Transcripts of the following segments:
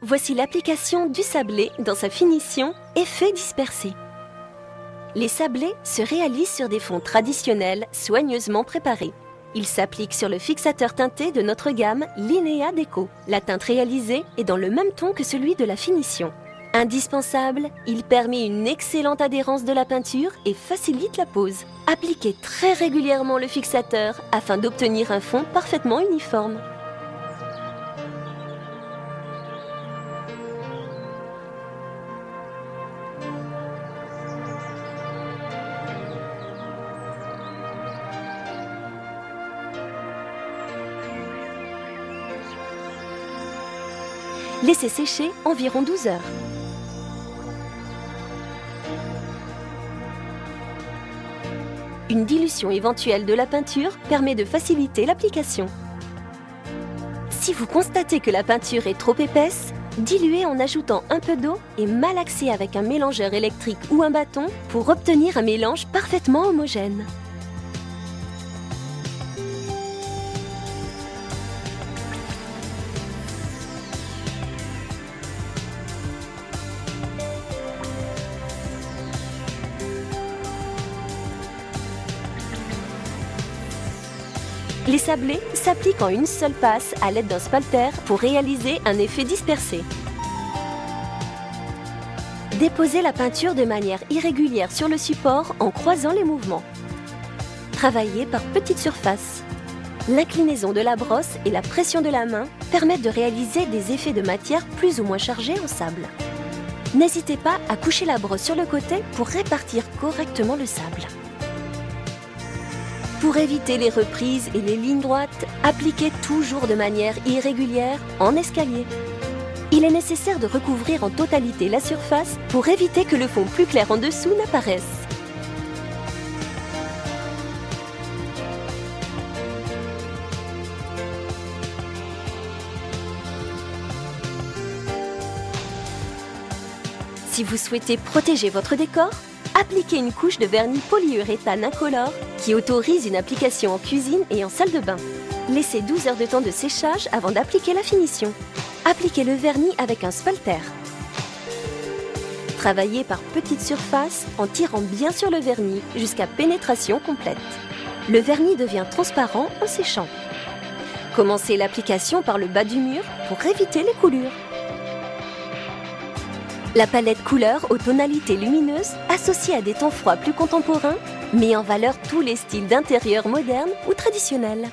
Voici l'application du sablé dans sa finition effet dispersé. Les sablés se réalisent sur des fonds traditionnels soigneusement préparés. Ils s'appliquent sur le fixateur teinté de notre gamme Linea Deco. La teinte réalisée est dans le même ton que celui de la finition. Indispensable, il permet une excellente adhérence de la peinture et facilite la pose. Appliquez très régulièrement le fixateur afin d'obtenir un fond parfaitement uniforme. Laissez sécher environ 12 heures. Une dilution éventuelle de la peinture permet de faciliter l'application. Si vous constatez que la peinture est trop épaisse, diluez en ajoutant un peu d'eau et malaxez avec un mélangeur électrique ou un bâton pour obtenir un mélange parfaitement homogène. Les sablés s'appliquent en une seule passe à l'aide d'un spalter pour réaliser un effet dispersé. Déposez la peinture de manière irrégulière sur le support en croisant les mouvements. Travaillez par petites surfaces. L'inclinaison de la brosse et la pression de la main permettent de réaliser des effets de matière plus ou moins chargés en sable. N'hésitez pas à coucher la brosse sur le côté pour répartir correctement le sable. Pour éviter les reprises et les lignes droites, appliquez toujours de manière irrégulière en escalier. Il est nécessaire de recouvrir en totalité la surface pour éviter que le fond plus clair en dessous n'apparaisse. Si vous souhaitez protéger votre décor, appliquez une couche de vernis polyuréthane incolore qui autorise une application en cuisine et en salle de bain. Laissez 12 heures de temps de séchage avant d'appliquer la finition. Appliquez le vernis avec un spalter. Travaillez par petites surfaces en tirant bien sur le vernis jusqu'à pénétration complète. Le vernis devient transparent en séchant. Commencez l'application par le bas du mur pour éviter les coulures. La palette couleurs aux tonalités lumineuses, associée à des tons froids plus contemporains, met en valeur tous les styles d'intérieur modernes ou traditionnels.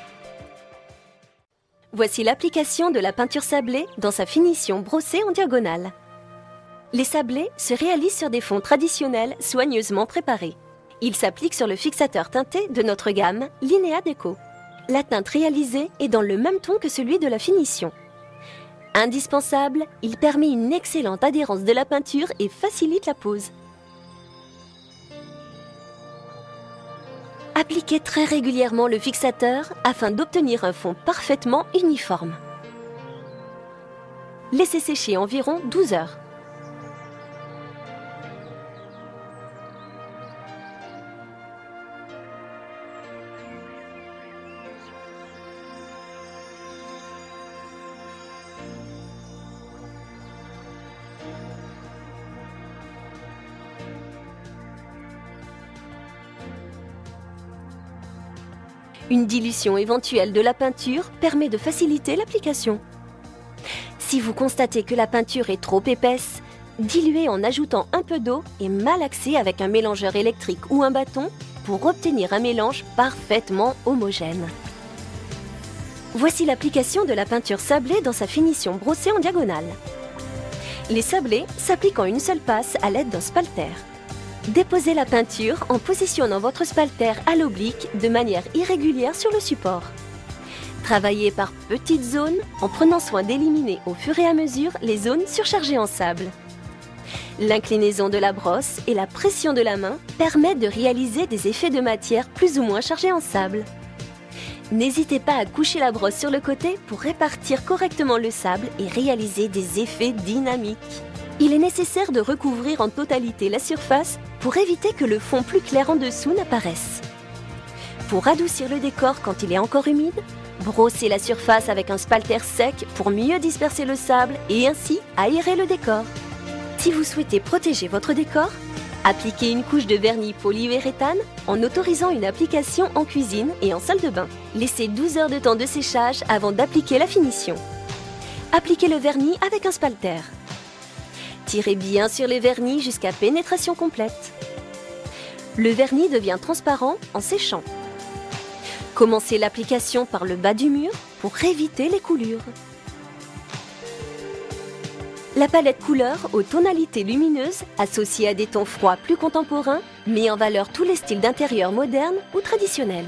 Voici l'application de la peinture sablée dans sa finition brossée en diagonale. Les sablés se réalisent sur des fonds traditionnels soigneusement préparés. Ils s'appliquent sur le fixateur teinté de notre gamme Linea Deco. La teinte réalisée est dans le même ton que celui de la finition. Indispensable, il permet une excellente adhérence de la peinture et facilite la pose. Appliquez très régulièrement le fixateur afin d'obtenir un fond parfaitement uniforme. Laissez sécher environ 12 heures. Une dilution éventuelle de la peinture permet de faciliter l'application. Si vous constatez que la peinture est trop épaisse, diluez en ajoutant un peu d'eau et malaxez avec un mélangeur électrique ou un bâton pour obtenir un mélange parfaitement homogène. Voici l'application de la peinture sablée dans sa finition brossée en diagonale. Les sablés s'appliquent en une seule passe à l'aide d'un spalter. Déposez la peinture en positionnant votre spalter à l'oblique de manière irrégulière sur le support. Travaillez par petites zones en prenant soin d'éliminer au fur et à mesure les zones surchargées en sable. L'inclinaison de la brosse et la pression de la main permettent de réaliser des effets de matière plus ou moins chargés en sable. N'hésitez pas à coucher la brosse sur le côté pour répartir correctement le sable et réaliser des effets dynamiques. Il est nécessaire de recouvrir en totalité la surface pour éviter que le fond plus clair en dessous n'apparaisse. Pour adoucir le décor quand il est encore humide, Brossez la surface avec un spalter sec pour mieux disperser le sable et ainsi aérer le décor. Si vous souhaitez protéger votre décor, appliquez une couche de vernis polyuréthane en autorisant une application en cuisine et en salle de bain. Laissez 12 heures de temps de séchage avant d'appliquer la finition. Appliquez le vernis avec un spalter. Tirez bien sur les vernis jusqu'à pénétration complète. Le vernis devient transparent en séchant. Commencez l'application par le bas du mur pour éviter les coulures. La palette couleur aux tonalités lumineuses, associée à des tons froids plus contemporains, met en valeur tous les styles d'intérieur modernes ou traditionnels.